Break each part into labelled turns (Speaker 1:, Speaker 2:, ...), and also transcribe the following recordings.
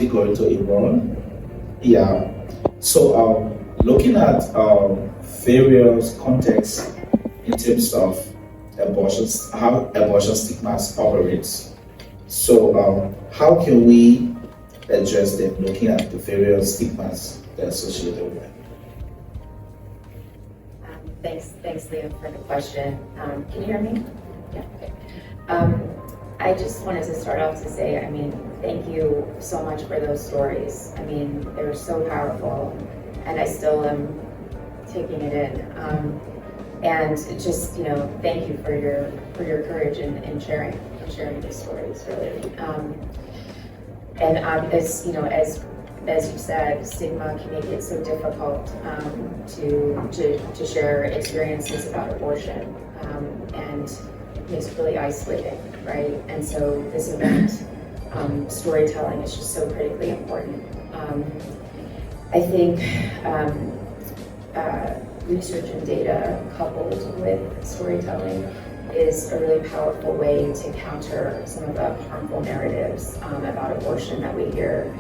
Speaker 1: currently going to Iran. Yeah. So looking at various contexts in terms of abortions, how abortion stigmas operates. So how can we address them, looking at the various stigmas that are associated with it?
Speaker 2: Thanks, Liam, for the question. Can you hear me? Yeah. Okay. I just wanted to start off to say, thank you so much for those stories. They were so powerful, and I still am taking it in. And just, thank you for your courage in sharing these stories, really. And as you said, stigma can make it so difficult to share experiences about abortion, and makes it really isolating, right? And so this event, storytelling is just so critically important. I think research and data coupled with storytelling is a really powerful way to counter some of the harmful narratives about abortion that we hear.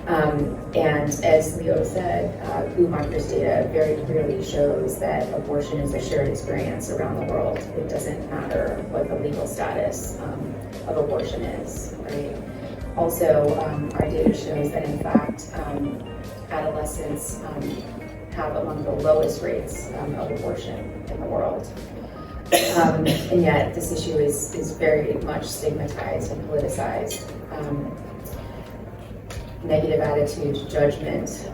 Speaker 2: And as Leo said, Blumarker's data very clearly shows that abortion is a shared experience around the world. It doesn't matter what the legal status of abortion is, right? Also, our data shows that in fact, adolescents have among the lowest rates of abortion in the world. And yet this issue is very much stigmatized and politicized. Negative attitude, judgment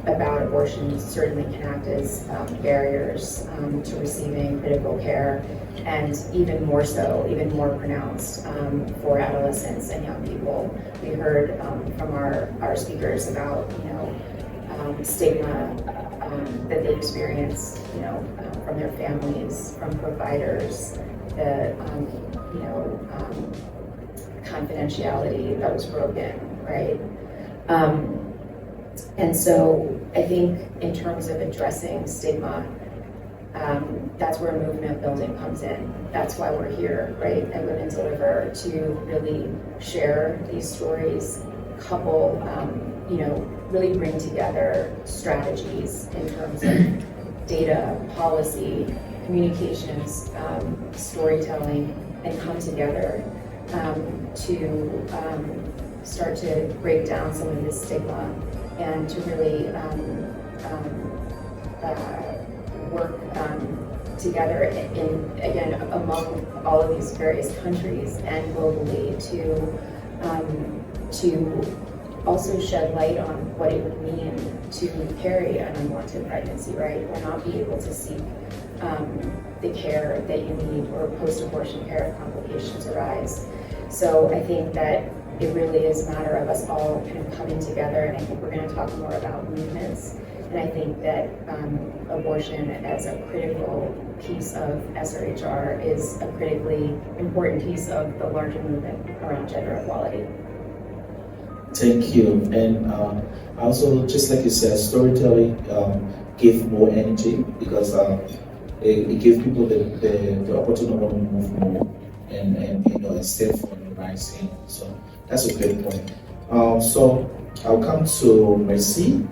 Speaker 2: about abortion certainly can act as barriers to receiving critical care, and even more pronounced for adolescents and young people. We heard from our speakers about stigma that they experience, from their families, from providers, the confidentiality that was broken, right? And so I think in terms of addressing stigma, that's where movement building comes in. That's why we're here, right, at Women Deliver, to really share these stories, couple, really bring together strategies in terms of data, policy, communications, storytelling, and come together to start to break down some of this stigma and to really work together again among all of these various countries and globally to also shed light on what it would mean to carry an unwanted pregnancy, right? Or not be able to seek the care that you need, or post-abortion care if complications arise. So I think that it really is a matter of us all kind of coming together, and I think we're going to talk more about movements. And I think that abortion as a critical piece of SRHR is a critically important piece of the larger movement around gender equality.
Speaker 1: Thank you. And also, just like you said, storytelling gives more energy, because it gives people the opportunity to move more and step for the rising. So that's a great point. So I'll come to Mercy.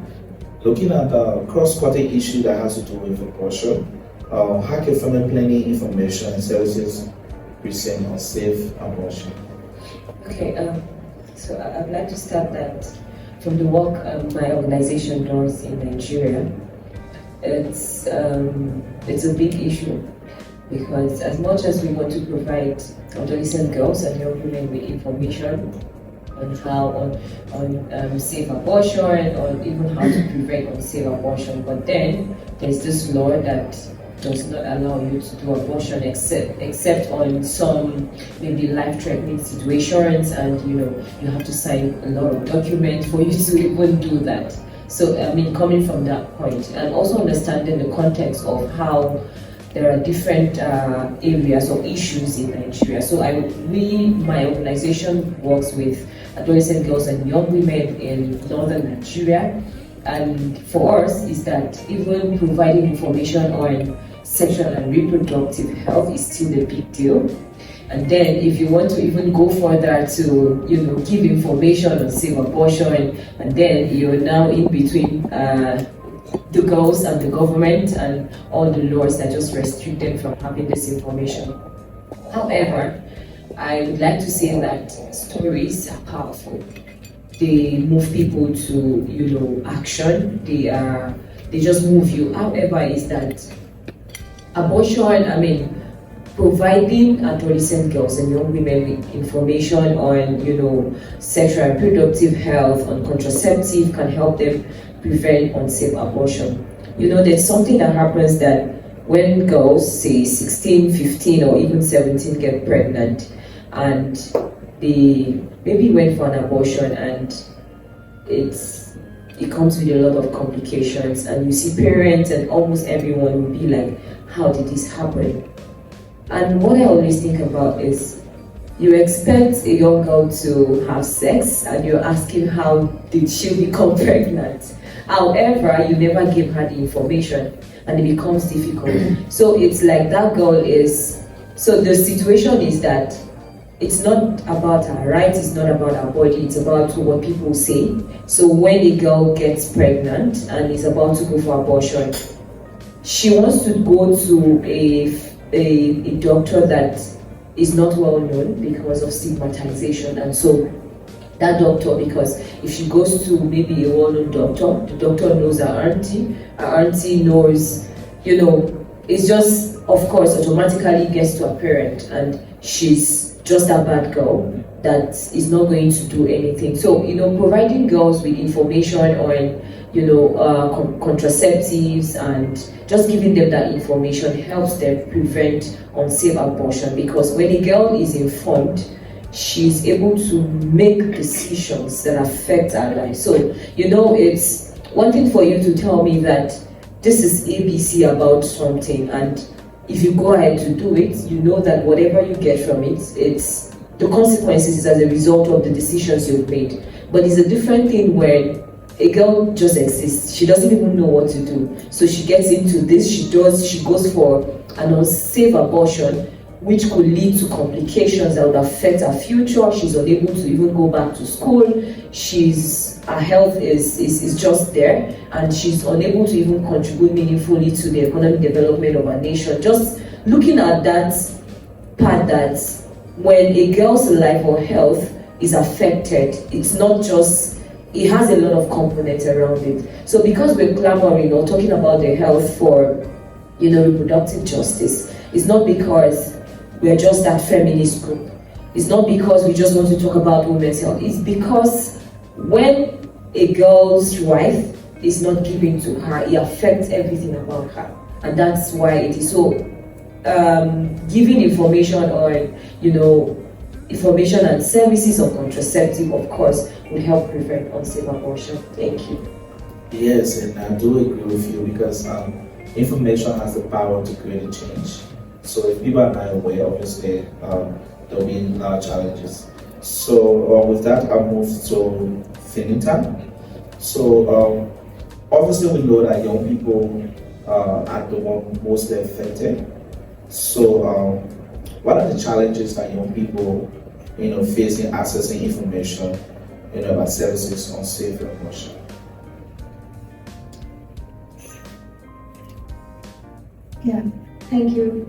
Speaker 1: Looking at the cross-cutting issue that has to do with abortion, how can family planning information and services present on safe abortion?
Speaker 3: Okay, so I'd like to start that from the work my organization does in Nigeria. It's a big issue, because as much as we want to provide adolescent girls and young women with information on how on safe abortion, or even how to prevent unsafe abortion, but then there's this law that does not allow you to do abortion except on some maybe life-threatening situations, and you have to sign a lot of documents for you to even do that. So coming from that point, and also understanding the context of how there are different areas or issues in Nigeria. So my organization works with adolescent girls and young women in northern Nigeria. And for us is that even providing information on sexual and reproductive health is still a big deal. And then if you want to even go further to, give information on safe abortion, and then you're now in between the girls and the government and all the laws that just restrict them from having this information. However, I would like to say that stories are powerful. They move people to, action. They just move you. However, is that abortion, providing adolescent girls and young women with information on, sexual and reproductive health, on contraceptive, can help them prevent unsafe abortion. There's something that happens that when girls, say 16, 15, or even 17 get pregnant, and they maybe went for an abortion, and it comes with a lot of complications, and you see parents and almost everyone will be like, how did this happen? And what I always think about is, you expect a young girl to have sex and you're asking how did she become pregnant. However, you never give her the information and it becomes difficult. So it's like that girl is, so the situation is that it's not about her right, it's not about her body, it's about what people say. So when a girl gets pregnant and is about to go for abortion, she wants to go to a doctor that is not well known because of stigmatization. And so that doctor, because if she goes to maybe a well-known doctor, the doctor knows her auntie knows, it's just, of course, automatically gets to a parent, and she's just a bad girl that is not going to do anything. So, providing girls with information on, contraceptives, and just giving them that information helps them prevent unsafe abortion, because when a girl is informed, she's able to make decisions that affect her life. So, it's one thing for you to tell me that this is ABC about something, and if you go ahead to do it, you know that whatever you get from it, it's the consequences is as a result of the decisions you've made. But it's a different thing when a girl just exists. She doesn't even know what to do. So she gets into this, she goes for an unsafe abortion, which could lead to complications that would affect her future. She's unable to even go back to school. Her health is just there, and she's unable to even contribute meaningfully to the economic development of our nation. Just looking at that part, that when a girl's life or health is affected, it's not just, it has a lot of components around it. So because we're clamoring or talking about the health for, reproductive justice, it's not because we're just that feminist group. It's not because we just want to talk about women's health. It's because when a girl's life is not given to her, it affects everything about her. And that's why it is so, giving information on, information and services of contraceptive, of course, will help prevent unsafe abortion. Thank you.
Speaker 1: Yes, and I do agree with you, because information has the power to create a change. So if people are not aware, obviously, there'll be large challenges. So with that, I'll move to Vinitha. So obviously, we know that young people are the one mostly affected. So what are the challenges that young people, face in accessing information, about services on safe abortion?
Speaker 4: Yeah, thank you.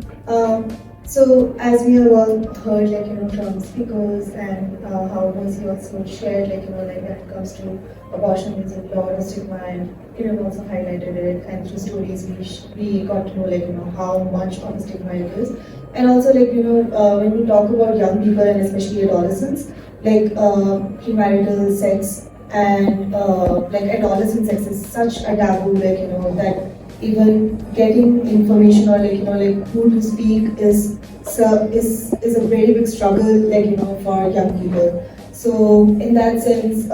Speaker 4: So as we have all heard, from speakers, and how Rosie also shared, when it comes to abortion, there's a lot of stigma, and Irum also highlighted it, and through stories we got to know, how much of a stigma it is. And also, when we talk about young people, and especially adolescents, premarital sex and adolescent sex is such a taboo, that even getting information or who to speak is a very big struggle, for young people. So in that sense,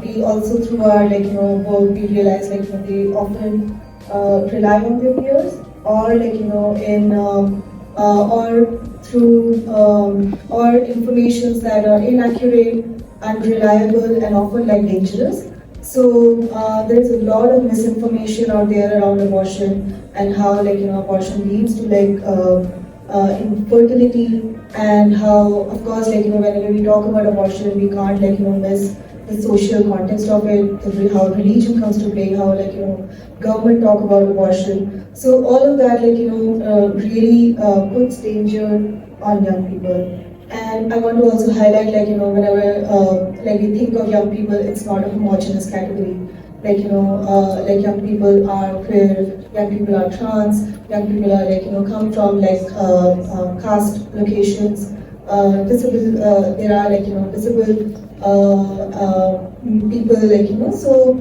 Speaker 4: we also through our work, we realize they often rely on their peers, or or through or informations that are inaccurate, unreliable, and often dangerous. So there's a lot of misinformation out there around abortion, and how abortion leads to infertility, and how, of course, whenever we talk about abortion, we can't miss the social context of it, how religion comes to play, how government talk about abortion. So all of that really puts danger on young people. And I want to also highlight whenever we think of young people, it's not a homogeneous category. Young people are queer, young people are trans, young people are come from caste locations, visible. There are visible people so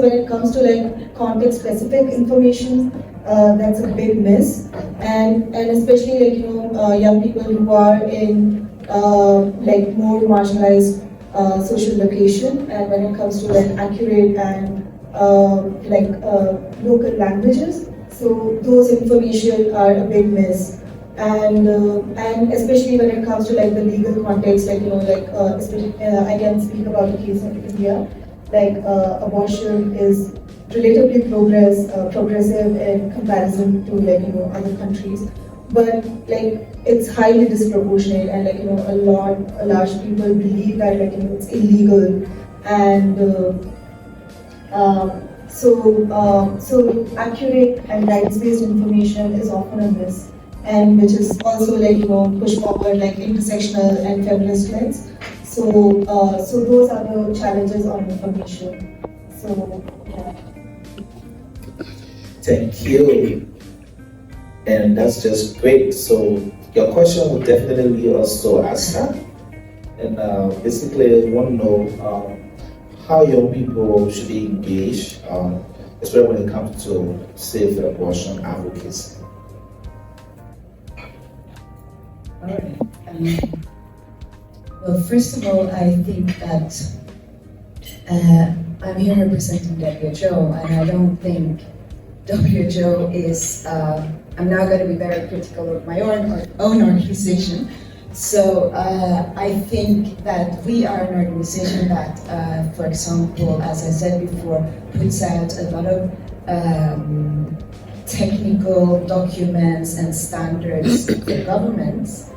Speaker 4: when it comes to context specific information, that's a big miss, and especially young people who are in more marginalized social location, and when it comes to accurate and local languages, so those information are a big miss. And especially when it comes to the legal context, especially I can speak about the case of India. Abortion is relatively progressive in comparison to other countries, but it's highly disproportionate, and a large people believe that it's illegal, and so accurate and rights-based information is often a miss, and which is also push forward intersectional and feminist lens. So those are the challenges on information. So yeah.
Speaker 1: Thank you. And that's just great. So your question will definitely also answer. And basically I want to know how young people should be engaged, especially when it comes to safe abortion advocacy.
Speaker 5: All right. Well, first of all, I think that I'm here representing WHO, and I don't think WHO is. I'm now going to be very critical of my own organization. So I think that we are an organization that, for example, as I said before, puts out a lot of technical documents and standards for governments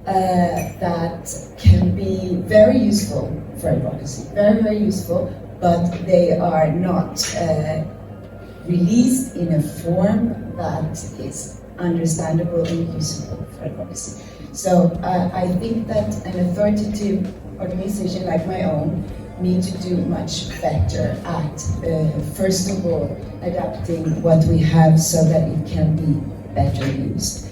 Speaker 5: that can be very useful for advocacy, very, very useful, but they are not released in a form that is understandable and useful for advocacy. So I think that an authoritative organization like my own needs to do much better at, first of all, adapting what we have so that it can be better used.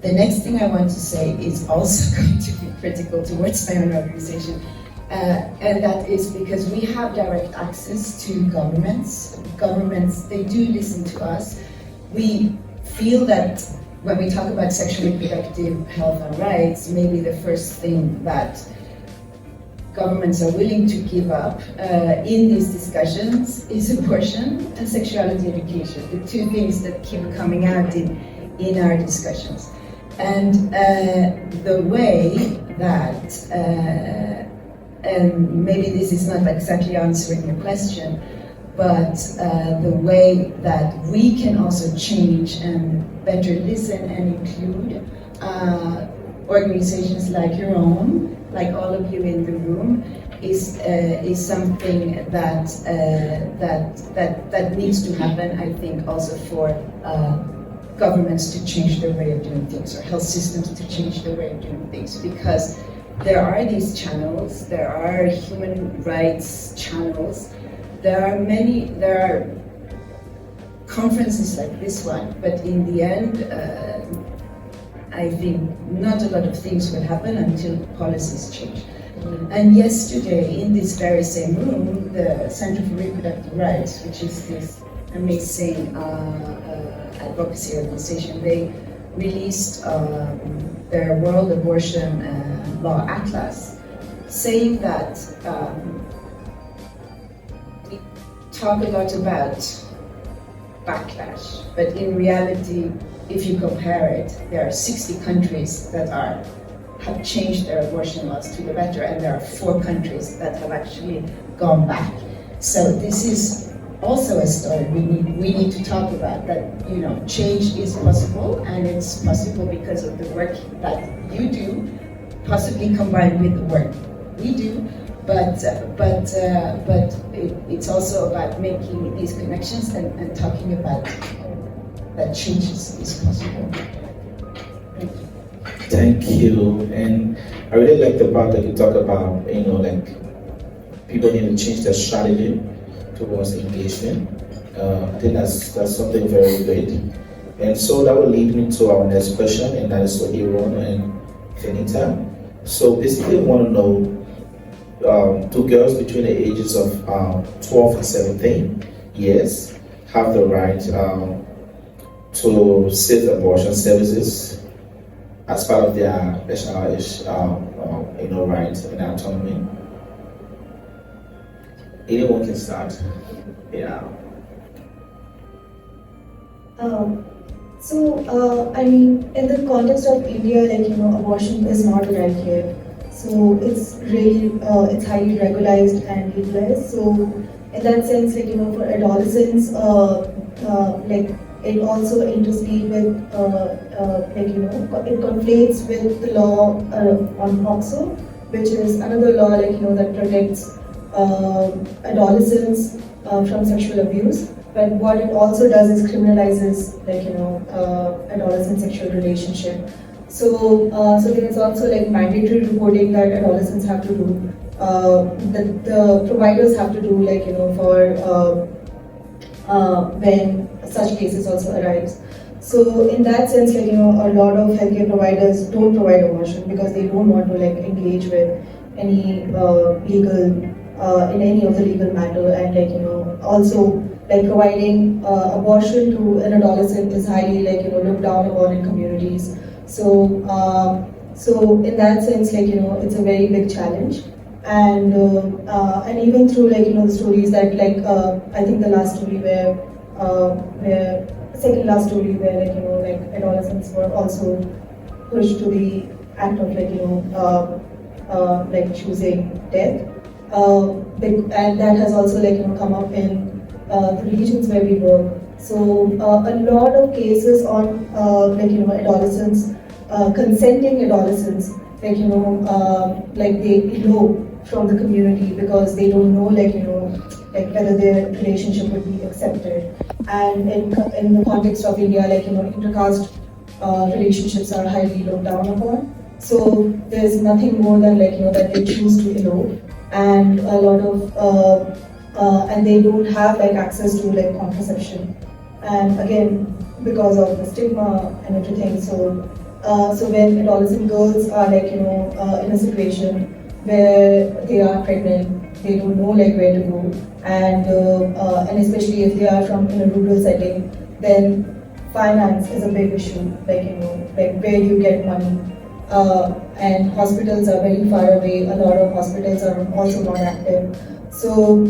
Speaker 5: The next thing I want to say is also going to be critical towards my own organization, and that is because we have direct access to governments. Governments, they do listen to us. We feel that when we talk about sexual reproductive health and rights, maybe the first thing that governments are willing to give up in these discussions is abortion and sexuality education, the two things that keep coming out in our discussions. And the way that, and maybe this is not exactly answering your question, but the way that we can also change and better listen and include organizations like your own, like all of you in the room, is something that that needs to happen. I think also for governments to change their way of doing things, or health systems to change their way of doing things, because there are these channels, there are human rights channels, there are conferences like this one, but in the end, I think not a lot of things will happen until policies change. And yesterday, in this very same room, the Center for Reproductive Rights, which is this amazing advocacy organization, they released their World Abortion Law Atlas, saying that we talk a lot about backlash, but in reality, if you compare it, there are 60 countries that have changed their abortion laws to the better, and there are 4 countries that have actually gone back. So this is also a story we need to talk about, that change is possible, and it's possible because of the work that you do, possibly combined with the work we do, but it's also about making these connections and talking about that change is possible. Thank you.
Speaker 1: Thank you. And I really like the part that you talk about, like people need to change their strategy towards engagement. I think that's something very great. And so that will lead me to our next question, and that is for Irum and Vinitha. So basically, I want to know, do girls between the ages of 12 and 17 years have the right to safe abortion services as part of their SRH, rights and autonomy? Anyone can start. Yeah.
Speaker 4: I mean, in the context of India, abortion is not a right here. So it's really, it's highly regularized and legalized. So in that sense, for adolescents, it also interspeaks with, it conflates with the law on POXO, which is another law, that protects adolescents from sexual abuse. But what it also does is criminalizes, adolescent sexual relationship. So there is also mandatory reporting that adolescents have to do, that the providers have to do, for when such cases also arise. So in that sense, a lot of healthcare providers don't provide abortion because they don't want to engage with any legal in any of the legal matter, and also providing abortion to an adolescent is highly looked down upon in communities. So in that sense, it's a very big challenge, and even through the stories that I think the last story where second last story where adolescents were also pushed to the act of choosing death, and that has also come up in the regions where we work. So a lot of cases on adolescents, consenting adolescents, they elope from the community because they don't know whether their relationship would be accepted. And in the context of India, intercaste relationships are highly looked down upon. So there's nothing more than that they choose to elope, and a lot of and they don't have access to contraception. And again, because of the stigma and everything, so when adolescent girls are in a situation where they are pregnant, they don't know where to go, and especially if they are from in a rural setting, then finance is a big issue. Where do you get money? And hospitals are very far away. A lot of hospitals are also not active. So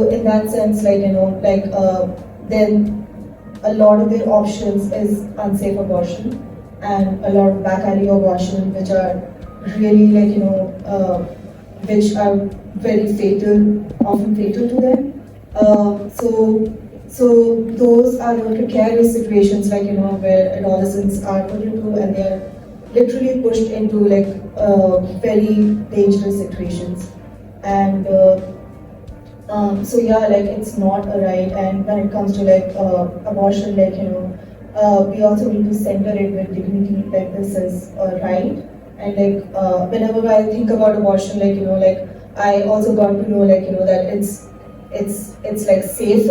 Speaker 4: in that sense, then a lot of their options is unsafe abortion and a lot of back alley abortion, which are really which are very fatal, often fatal to them. So those are the precarious situations where adolescents are put into, and they are literally pushed into very dangerous situations. And it's not a right. And when it comes to abortion, we also need to center it with dignity, this is a right. And whenever I think about abortion, I also got to know that it's safe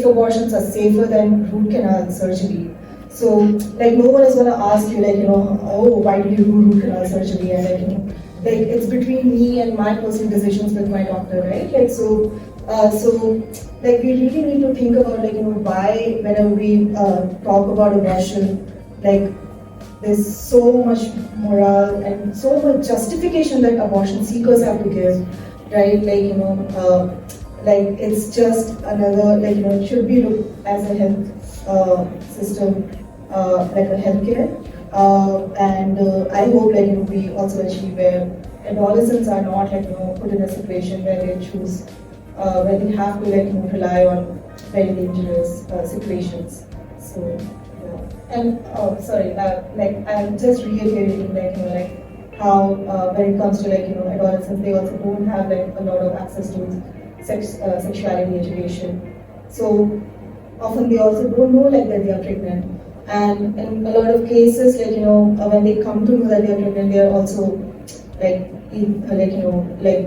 Speaker 4: abortions are safer than root canal surgery. So no one is gonna ask you oh, why did you do root canal surgery? And it's between me and my personal decisions with my doctor, right? We really need to think about why whenever we talk about abortion, there's so much morale and so much justification that abortion seekers have to give, right? It's just another, it should be looked as a health system, like a healthcare. And I hope we also achieve where adolescents are not put in a situation where they choose when they have to rely on very dangerous situations. So yeah. And sorry, I'm just reiterating how when it comes to adolescents, they also don't have a lot of access to sexuality education. So often they also don't know that they are pregnant. And in a lot of cases, when they come to know that they are pregnant, they are also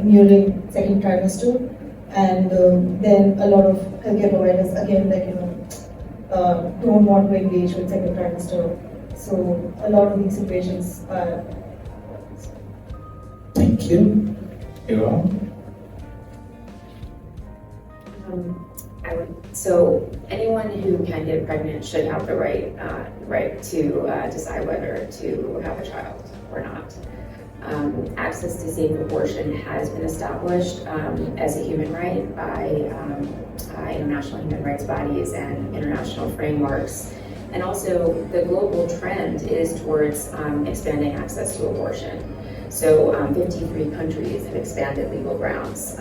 Speaker 4: nearing second trimester, and then a lot of healthcare providers again don't want to engage with second trimester. So a lot of these situations are.
Speaker 1: Thank you. Irum?
Speaker 2: So anyone who can get pregnant should have the right to decide whether to have a child or not. Access to safe abortion has been established as a human right by international human rights bodies and international frameworks. And also the global trend is towards expanding access to abortion. So 53 countries have expanded legal grounds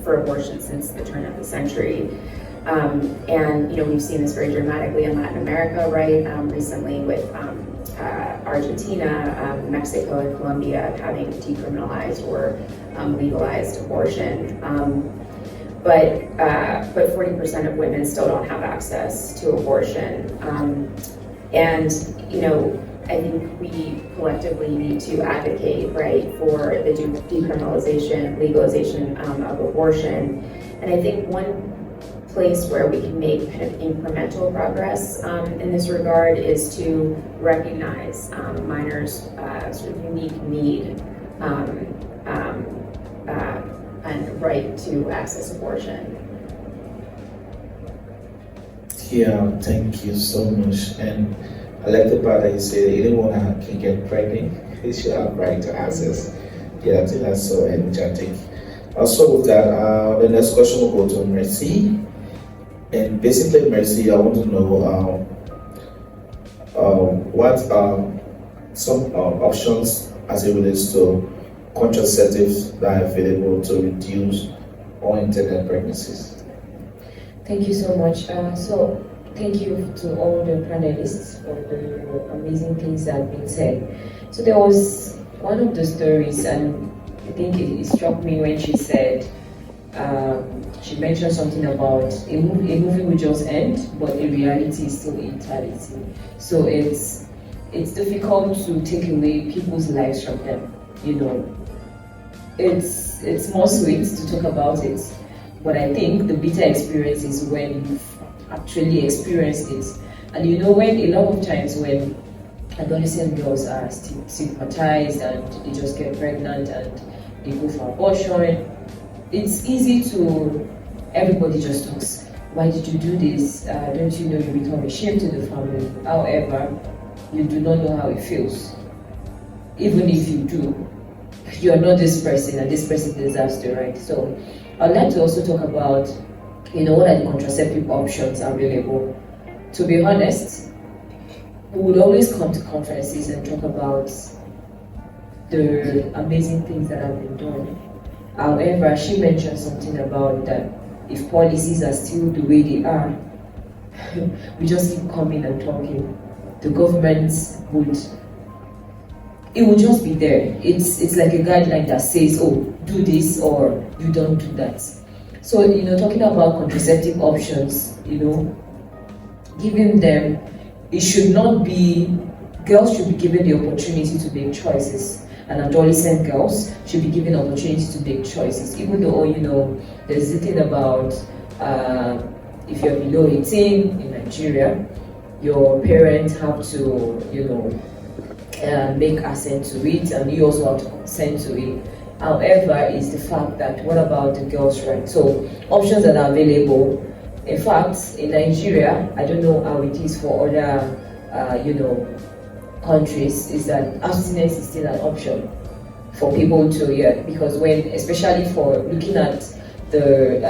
Speaker 2: for abortion since the turn of the century. And we've seen this very dramatically in Latin America, right? Recently with Argentina, Mexico, and Colombia having decriminalized or legalized abortion. But 40% of women still don't have access to abortion. And I think we collectively need to advocate, right, for the decriminalization, legalization of abortion. And I think one place where we can make kind of incremental progress in this regard is to recognize minors' sort of unique need and right to access abortion.
Speaker 1: Yeah, thank you so much. And I like the part that you said anyone can get pregnant, they should have right to access. Yeah, I think that's so energetic. Also with that, the next question will go to Mercy. And basically, Mercy, I want to know what are some options as it relates to contraceptives that are available to reduce unintended pregnancies.
Speaker 3: Thank you so much. So thank you to all the panelists for the amazing things that have been said. So there was one of the stories, and I think it struck me when she said, she mentioned something about a movie will just end, but in reality it's still eternity. So it's difficult to take away people's lives from them. It's more sweet to talk about it, but I think the bitter experience is when you've actually experienced it. And when a lot of times when adolescent girls are stigmatized and they just get pregnant and they go for abortion, it's easy to, everybody just talks, why did you do this? Don't you know you become a shame to the family? However, you do not know how it feels. Even if you do, you are not this person, and this person deserves the right. So I'd like to also talk about, what are the contraceptive options available. To be honest, we would always come to conferences and talk about the amazing things that have been done. However, she mentioned something about that if policies are still the way they are, we just keep coming and talking. The government would just be there. It's like a guideline that says, oh, do this or you don't do that. So, talking about contraceptive options, giving them, it should not be, girls should be given the opportunity to make choices. And adolescent girls should be given opportunity to make choices. Even though, there's the thing about if you're below 18 in Nigeria, your parents have to, make assent to it, and you also have to consent to it. However, is the fact that what about the girls' right? So options that are available. In fact, in Nigeria, I don't know how it is for other, countries, is that abstinence is still an option for people to, because especially for looking at the,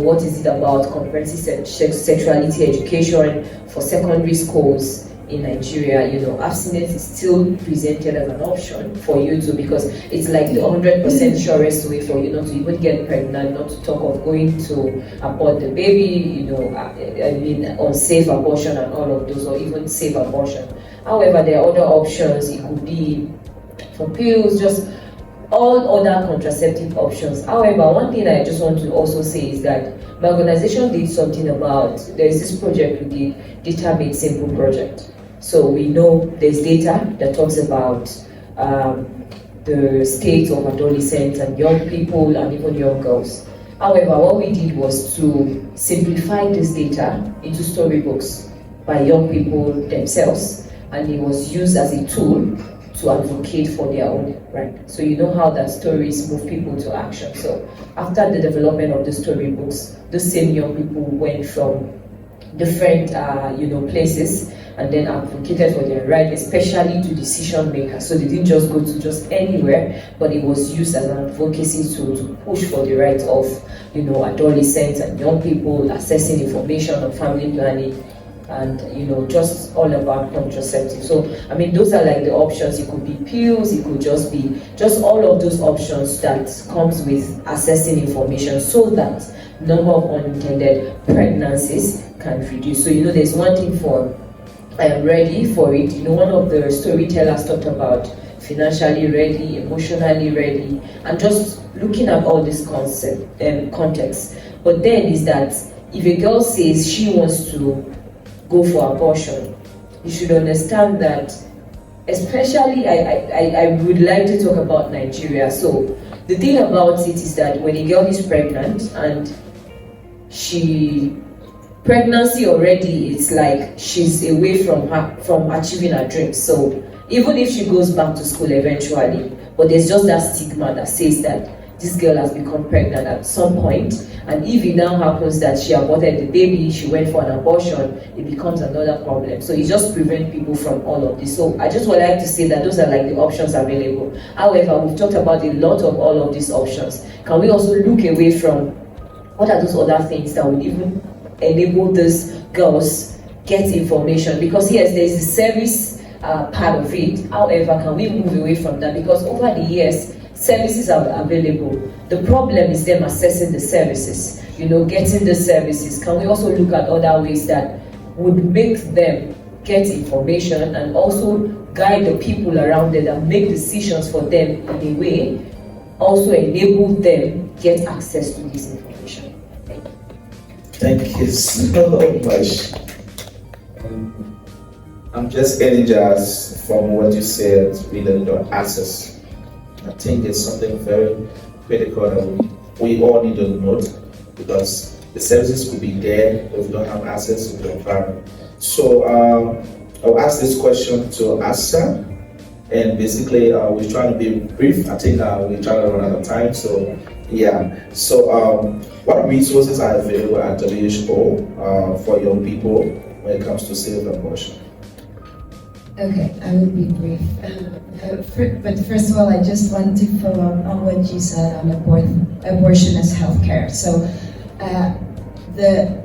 Speaker 3: what is it about comprehensive sexuality education for secondary schools, in Nigeria, you know, abstinence is still presented as an option for you to, because it's like the 100% surest way for you not to even get pregnant, not to talk of going to abort the baby, you know, I mean, unsafe abortion and all of those, or even safe abortion. However, there are other options. It could be for pills, just all other contraceptive options. However, one thing I just want to also say is that my organization did something about, there's this project we did, Data Made Simple project. So we know there's data that talks about the state of adolescents and young people and even young girls. However, what we did was to simplify this data into storybooks by young people themselves, and it was used as a tool to advocate for their own right. So you know how that stories move people to action. So after the development of the storybooks, the same young people went from different places and then advocated for their right, especially to decision makers. So they didn't just go to just anywhere, but it was used as an advocacy to push for the rights of adolescents and young people, accessing information on family planning, and just all about contraceptive. So I mean, those are like the options. It could be pills, it could just be all of those options that comes with accessing information, so that number of unintended pregnancies can reduce. So there's one thing for I am ready for it. One of the storytellers talked about financially ready, emotionally ready, and just looking at all this concept and context. But then is that if a girl says she wants to go for abortion, you should understand that, especially I would like to talk about Nigeria. So the thing about it is that when a girl is pregnant and pregnancy already, it's like she's away from achieving her dreams. So even if she goes back to school eventually, but there's just that stigma that says that this girl has become pregnant at some point, and if it now happens that she aborted the baby, she went for an abortion, it becomes another problem. So it just prevents people from all of this. So I just would like to say that those are like the options available. However, we've talked about a lot of all of these options. Can we also look away from what are those other things that would even enable these girls get information? Because yes, there's the service part of it. However, can we move away from that? Because over the years, services are available. The problem is them accessing the services, getting the services. Can we also look at other ways that would make them get information and also guide the people around them and make decisions for them in a way, also enable them get access to this information?
Speaker 1: Thank you so much. I'm just energized from what you said related to access. I think it's something very critical that we all need to note, because the services could be there if we don't have access to the environment. So I'll ask this question to Asa, and basically we're trying to be brief. I think we're trying to run out of time. So yeah. So what resources are available at WHO for young people when it comes to safe abortion?
Speaker 5: Okay, I will be brief. But first of all, I just want to follow up on what you said on abortion as healthcare. So the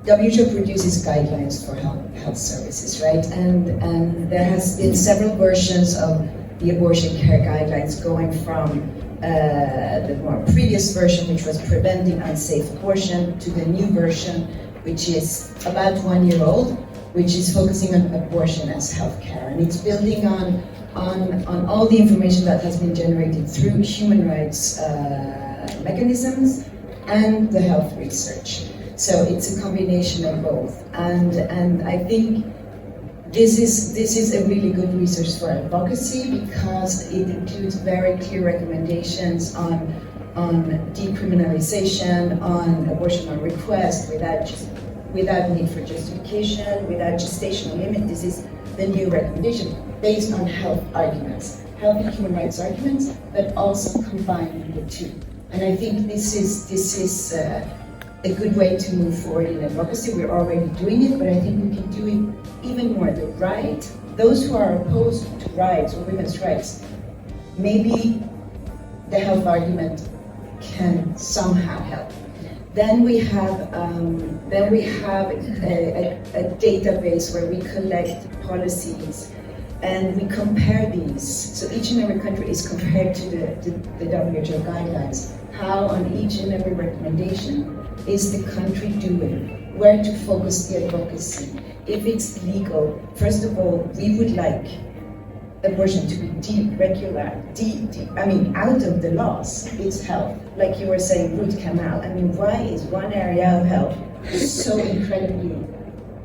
Speaker 5: WHO produces guidelines for health services, right? And there has been several versions of the abortion care guidelines, going from the more previous version, which was preventing unsafe abortion, to the new version, which is about 1 year old, which is focusing on abortion as healthcare, and it's building on all the information that has been generated through human rights mechanisms and the health research. So it's a combination of both, and I think this is a really good resource for advocacy, because it includes very clear recommendations on decriminalization, on abortion on request, without need for justification, without gestational limit. This is the new recommendation based on health arguments, health and human rights arguments, but also combining the two. And I think this is a good way to move forward in advocacy. We're already doing it, but I think we can do it even more. Those who are opposed to rights or women's rights, maybe the health argument can somehow help. Then we have a database where we collect policies and we compare these. So each and every country is compared to the WHO guidelines. How on each and every recommendation is the country doing? Where to focus the advocacy? If it's legal, first of all, we would like abortion to be out of the laws. It's health. Like you were saying, root canal. I mean, why is one area of health so incredibly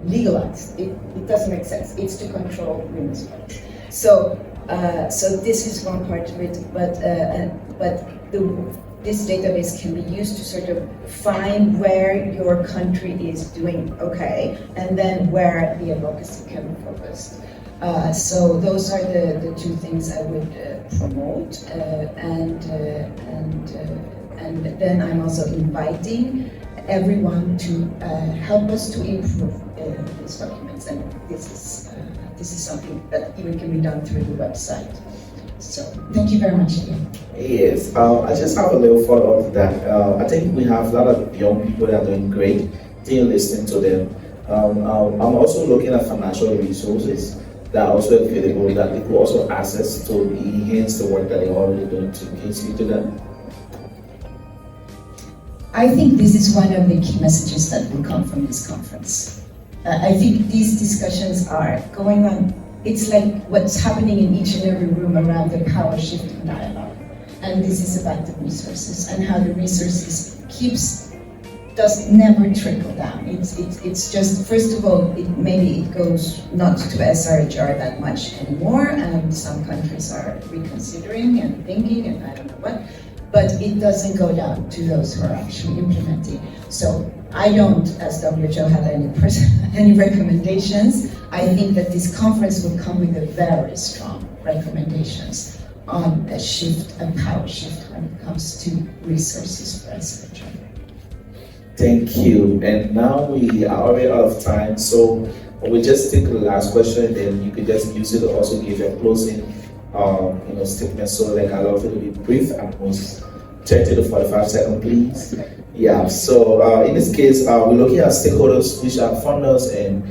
Speaker 5: legalized? It doesn't make sense. It's to control women's rights. So this is one part of it, this database can be used to sort of find where your country is doing okay, and then where the advocacy can be focused. So those are the two things I would promote, and then I'm also inviting everyone to help us to improve these documents, and this is something that even can be done through the website. So thank you very much again.
Speaker 1: Yes, I just have a little follow-up to that. I think we have a lot of young people that are doing great. Still listening to them. I'm also looking at financial resources that are also available that they could also access to enhance the work that they're already doing. Can you speak to that?
Speaker 5: I think this is one of the key messages that will come from this conference. I think these discussions are going on. It's like what's happening in each and every room around the power shifting dialogue. And this is about the resources and how the resources does never trickle down. It's just, first of all, maybe it goes not to SRHR that much anymore, and some countries are reconsidering and thinking and I don't know what, but it doesn't go down to those who are actually implementing. So I don't, as WHO, have any recommendations. I think that this conference will come with a very strong recommendations on a shift, a power shift when it comes to resources for SRHR.
Speaker 1: Thank you. And now we are already out of time, so we'll just take the last question, then you could just use it to also give your closing statement. So like I love it to be brief, at most 30 to 45 seconds, please. Yeah, so in this case, we're looking at stakeholders, which are funders and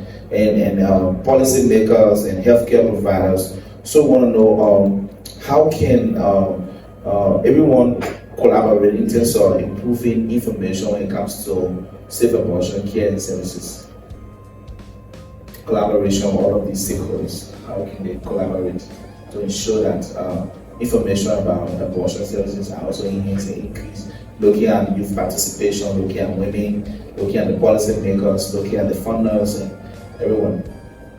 Speaker 1: policy makers and healthcare providers. So we want to know how can everyone collaborate in terms of improving information when it comes to safe abortion care and services. Collaboration of all of these stakeholders. How can they collaborate to ensure that information about abortion services are also enhanced and increased? Looking at youth participation, looking at women, looking at the policy makers, looking at the funders and everyone.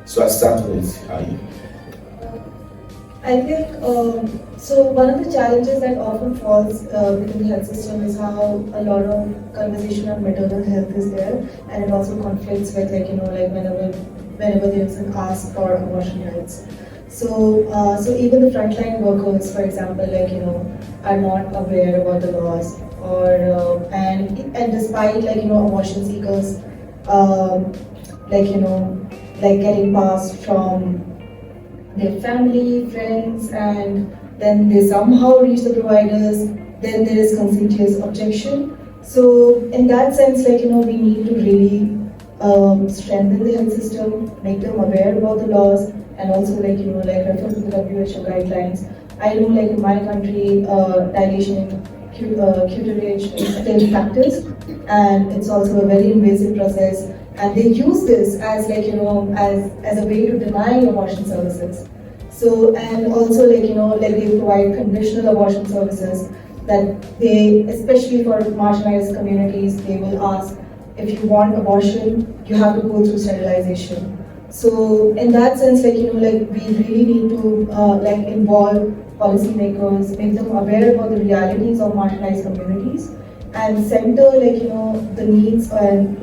Speaker 1: So I start with you.
Speaker 4: I think, so one of the challenges that often falls within the health system is how a lot of conversation on maternal health is there, and it also conflicts with whenever there is an ask for abortion rights. So even the frontline workers, for example, are not aware about the laws, or and despite abortion seekers, getting passed from their family, friends, and then they somehow reach the providers, then there is conscientious objection. So in that sense, we need to really strengthen the health system, make them aware about the laws, and also refer to the WHO guidelines. I know in my country, dilation curettage is still practiced, and it's also a very invasive process. And they use this as as a way to deny abortion services. So, and also they provide conditional abortion services that they, especially for marginalized communities, they will ask, if you want abortion, you have to go through sterilization. So in that sense, we really need to involve policymakers, make them aware about the realities of marginalized communities, and center the needs and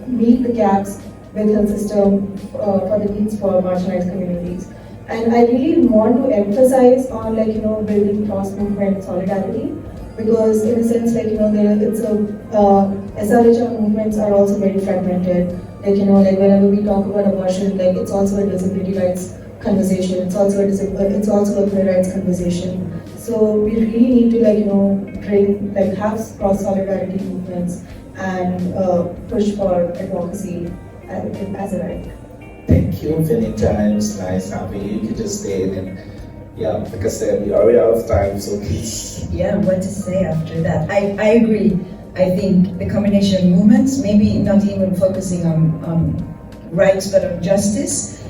Speaker 4: meet the gaps with health system for the needs for marginalized communities. And I really want to emphasize on building cross-movement solidarity, because in a sense SRHR movements are also very fragmented. Whenever we talk about abortion, it's also a disability rights conversation. It's also a queer rights conversation. So we really need to have cross solidarity movements and push for advocacy as a right.
Speaker 1: Thank you, Vinitha. It was nice having you. You could just stay and yeah, like I said, we're already out of time, so please.
Speaker 5: Yeah, what to say after that? I agree. I think the combination of movements, maybe not even focusing on rights but on justice,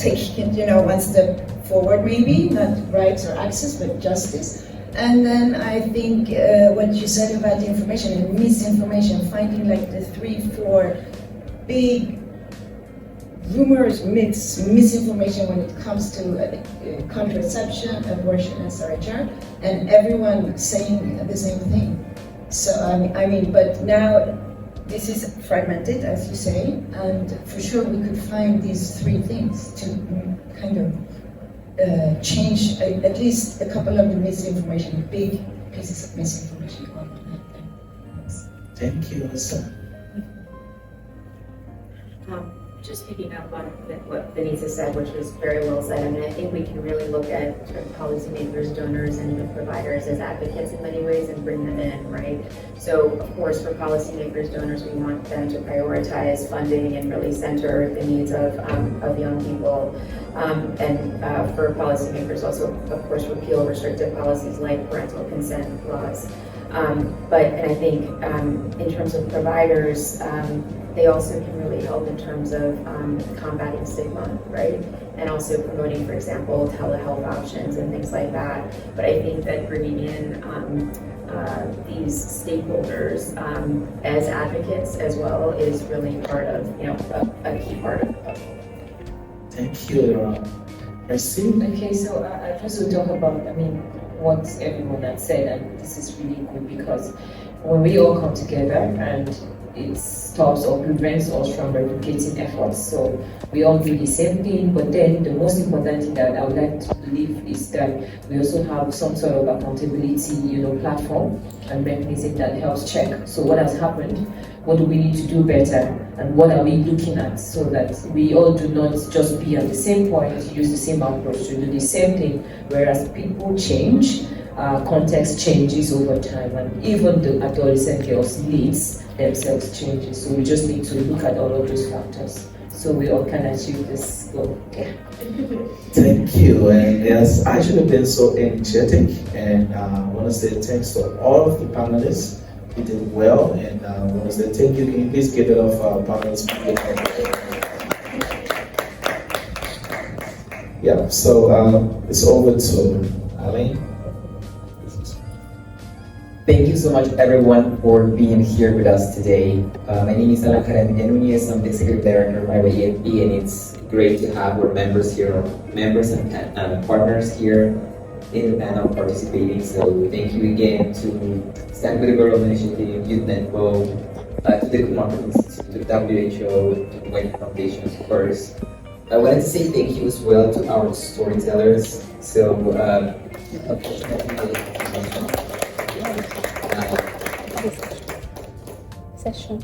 Speaker 5: taking it, one step forward maybe, not rights or access but justice. And then I think what you said about the information and misinformation, finding like the 3-4 big rumors, myths, misinformation when it comes to contraception, abortion, and SRHR, and everyone saying the same thing. So but now this is fragmented, as you say, and for sure we could find these 3 things to kind of change at least a couple of the misinformation, big pieces of misinformation.
Speaker 1: Thank you, Lisa.
Speaker 2: Just picking up on what Vinitha said, which was very well said, I mean, I think we can really look at sort of policymakers, donors, and even providers as advocates in many ways and bring them in, right? So, of course, for policymakers, donors, we want them to prioritize funding and really center the needs of young people. And for policymakers also, of course, repeal restrictive policies like parental consent laws. And I think in terms of providers, they also can really help in terms of combating stigma, right? And also promoting, for example, telehealth options and things like that. But I think that bringing in these stakeholders as advocates as well is really part of, a key part of it.
Speaker 1: Thank you, I see.
Speaker 3: Okay, so I just will talk about, what everyone has said, and this is really good because when we all come together and it stops or prevents us from replicating efforts. So we all do the same thing, but then the most important thing that I would like to believe is that we also have some sort of accountability, platform and mechanism that helps check. So what has happened? What do we need to do better? And what are we looking at so that we all do not just be at the same point, use the same approach to do the same thing, whereas people change, context changes over time, and even the adolescent girls' needs themselves changes. So we just need to look at all of those factors so we all can achieve this goal. Yeah.
Speaker 1: Thank you, and yes, I should have been so energetic, and I want to say thanks to all of the panelists. You did well, and I want to say thank you. Can you please give it up for our panelists? Yeah, so it's over to Aline.
Speaker 6: Thank you so much, everyone, for being here with us today. My name is Alan Nunez. I'm the Executive Director of IYAFP, and it's great to have our members here, members and partners here in the panel participating. So thank you again to Stand With the Girl Initiative, Youth Network, to the Kumar Institute, to the WHO, to the White Foundation, of course. I wanted to say thank you as well to our storytellers. So,
Speaker 7: session.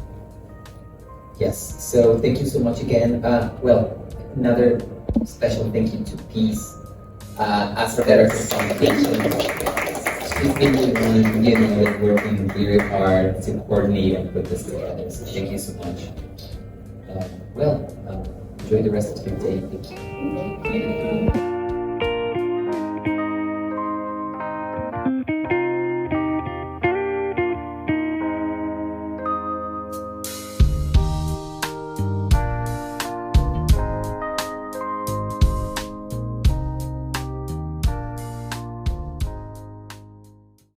Speaker 6: Yes, so thank you so much again. Another special thank you to Peace as our director of communication. She's been working really hard to coordinate and put this together. So thank you so much. Enjoy the rest of your day. Thank you.